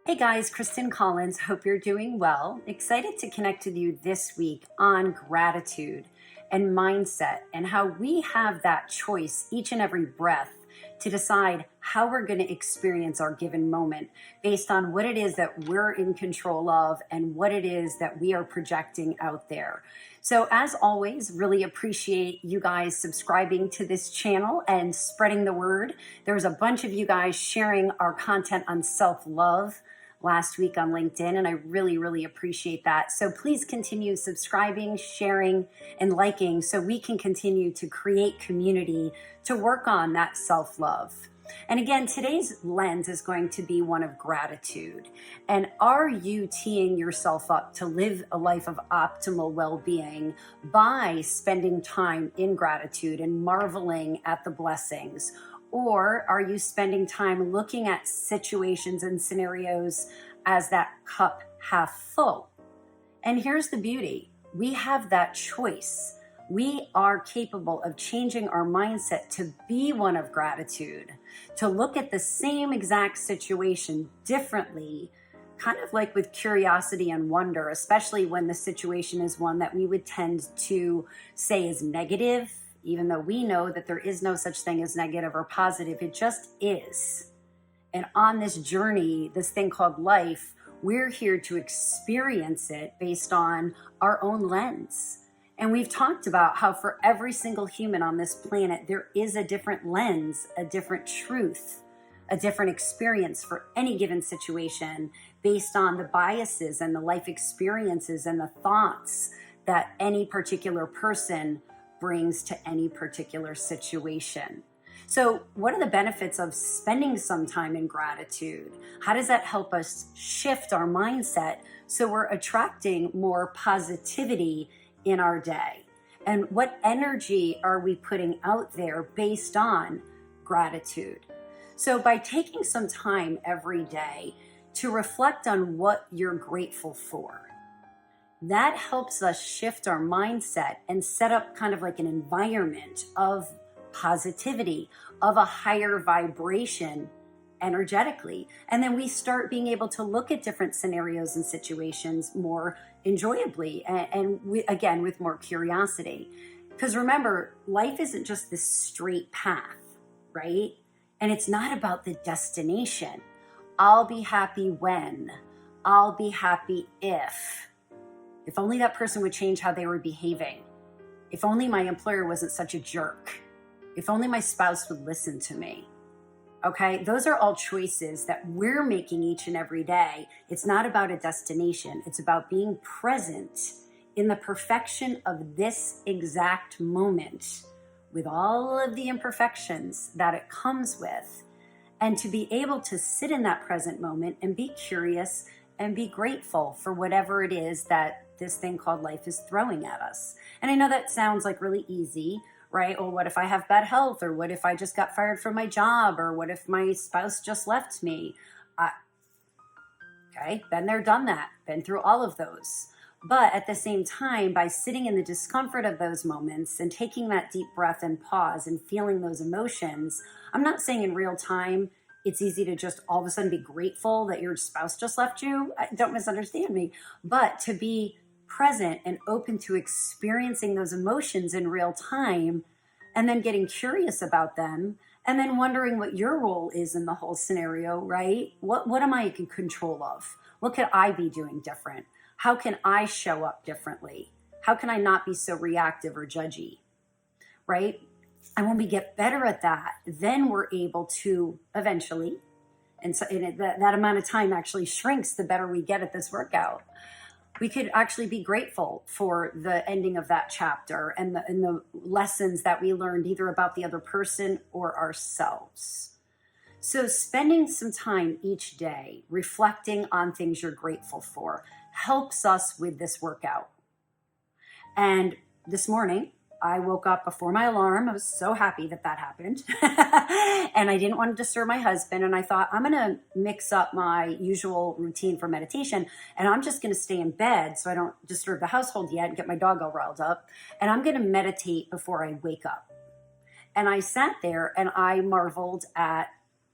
Hey guys, Kristen Collins. Hope you're doing well. Excited to connect with you this week on gratitude and mindset and how we have that choice each and every breath to decide how we're going to experience our given moment based on what it is that we're in control of and what it is that we are projecting out there. So as always, really appreciate you guys subscribing to this channel and spreading the word. There's a bunch of you guys sharing our content on self-love last week on LinkedIn, and I really appreciate that. So please continue subscribing, sharing, and liking so we can continue to create community to work on that self-love. And again, today's lens is going to be one of gratitude. And are you teeing yourself up to live a life of optimal well-being by spending time in gratitude and marveling at the blessings? Or are you spending time looking at situations and scenarios as that cup half full? And here's the beauty. We have that choice. We are capable of changing our mindset to be one of gratitude, to look at the same exact situation differently, kind of like with curiosity and wonder, especially when the situation is one that we would tend to say is negative, even though we know that there is no such thing as negative or positive. It just is. And on this journey, this thing called life, we're here to experience it based on our own lens. And we've talked about how for every single human on this planet, there is a different lens, a different truth, a different experience for any given situation based on the biases and the life experiences and the thoughts that any particular person brings to any particular situation. So what are the benefits of spending some time in gratitude? How does that help us shift our mindset so we're attracting more positivity in our day? And what energy are we putting out there based on gratitude? So by taking some time every day to reflect on what you're grateful for, that helps us shift our mindset and set up kind of like an environment of positivity, of a higher vibration energetically. And then we start being able to look at different scenarios and situations more enjoyably and again, with more curiosity. Because remember, life isn't just this straight path, right? And it's not about the destination. I'll be happy when, I'll be happy if only that person would change how they were behaving. If only my employer wasn't such a jerk. If only my spouse would listen to me. Okay, those are all choices that we're making each and every day. It's not about a destination. It's about being present in the perfection of this exact moment with all of the imperfections that it comes with. And to be able to sit in that present moment and be curious and be grateful for whatever it is that this thing called life is throwing at us. And I know that sounds like really easy, right? Well, what if I have bad health? Or what if I just got fired from my job? Or what if my spouse just left me? Okay, been there, done that, been through all of those. But at the same time, by sitting in the discomfort of those moments and taking that deep breath and pause and feeling those emotions, I'm not saying in real time it's easy to just all of a sudden be grateful that your spouse just left you. Don't misunderstand me. But to be present and open to experiencing those emotions in real time and then getting curious about them and then wondering what your role is in the whole scenario, right? What am I in control of? What could I be doing different? How can I show up differently? How can I not be so reactive or judgy, right? And when we get better at that, then we're able to eventually, and so that amount of time actually shrinks the better we get at this workout. We could actually be grateful for the ending of that chapter and the lessons that we learned either about the other person or ourselves. So spending some time each day reflecting on things you're grateful for helps us with this workout. And this morning, I woke up before my alarm. I was so happy that that happened. And I didn't want to disturb my husband. And I thought, I'm going to mix up my usual routine for meditation. And I'm just going to stay in bed so I don't disturb the household yet and get my dog all riled up. And I'm going to meditate before I wake up. And I sat there and I marveled at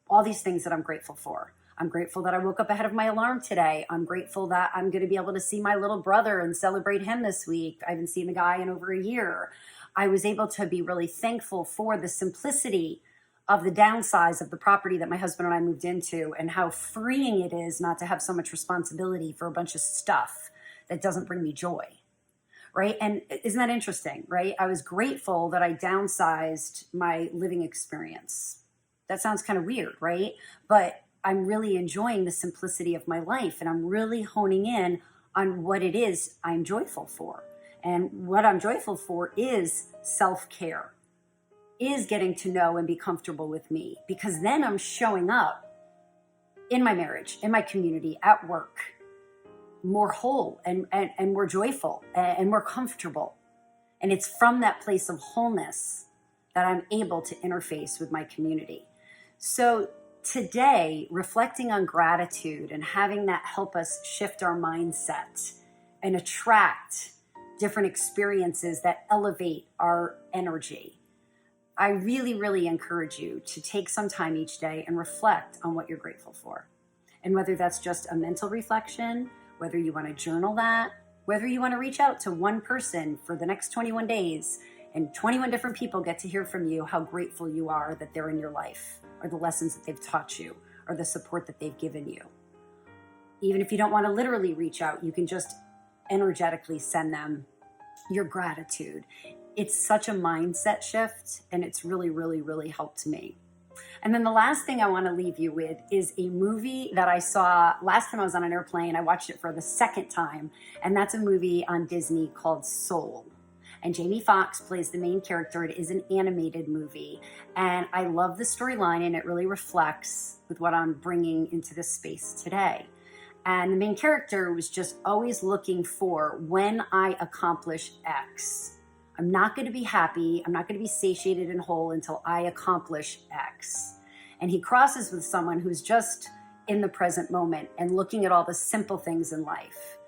all these things that I'm grateful for. I'm grateful that I woke up ahead of my alarm today. I'm grateful that I'm going to be able to see my little brother and celebrate him this week. I haven't seen the guy in over a year. I was able to be really thankful for the simplicity of the downsize of the property that my husband and I moved into, and how freeing it is not to have so much responsibility for a bunch of stuff that doesn't bring me joy. Right? And isn't that interesting, right? I was grateful that I downsized my living experience. That sounds kind of weird, right? But I'm really enjoying the simplicity of my life, and I'm really honing in on what it is I'm joyful for. And what I'm joyful for is self-care, is getting to know and be comfortable with me, because then I'm showing up in my marriage, in my community, at work, more whole and more joyful and more comfortable. And it's from that place of wholeness that I'm able to interface with my community. So today, reflecting on gratitude and having that help us shift our mindset and attract different experiences that elevate our energy, I really, really encourage you to take some time each day and reflect on what you're grateful for. And whether that's just a mental reflection, whether you want to journal that, whether you want to reach out to one person for the next 21 days and 21 different people get to hear from you how grateful you are that they're in your life, or the lessons that they've taught you, or the support that they've given you. Even if you don't want to literally reach out, you can just energetically send them your gratitude. It's such a mindset shift, and it's really, really, really helped me. And then the last thing I want to leave you with is a movie that I saw last time I was on an airplane. I watched it for the second time, and that's a movie on Disney called Soul. And Jamie Foxx plays the main character. It is an animated movie, and I love the storyline, and it really reflects with what I'm bringing into this space today. And the main character was just always looking for, when I accomplish X, I'm not going to be happy. I'm not going to be satiated and whole until I accomplish X. And he crosses with someone who's just in the present moment and looking at all the simple things in life.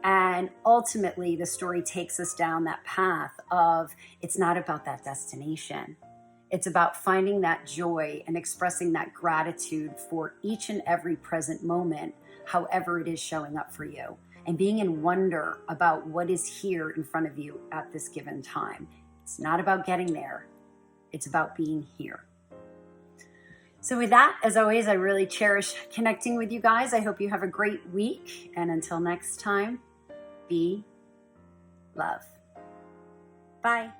And ultimately, the story takes us down that path of, it's not about that destination. It's about finding that joy and expressing that gratitude for each and every present moment, however it is showing up for you, and being in wonder about what is here in front of you at this given time. It's not about getting there. It's about being here. So with that, as always, I really cherish connecting with you guys. I hope you have a great week. And until next time, be love. Bye.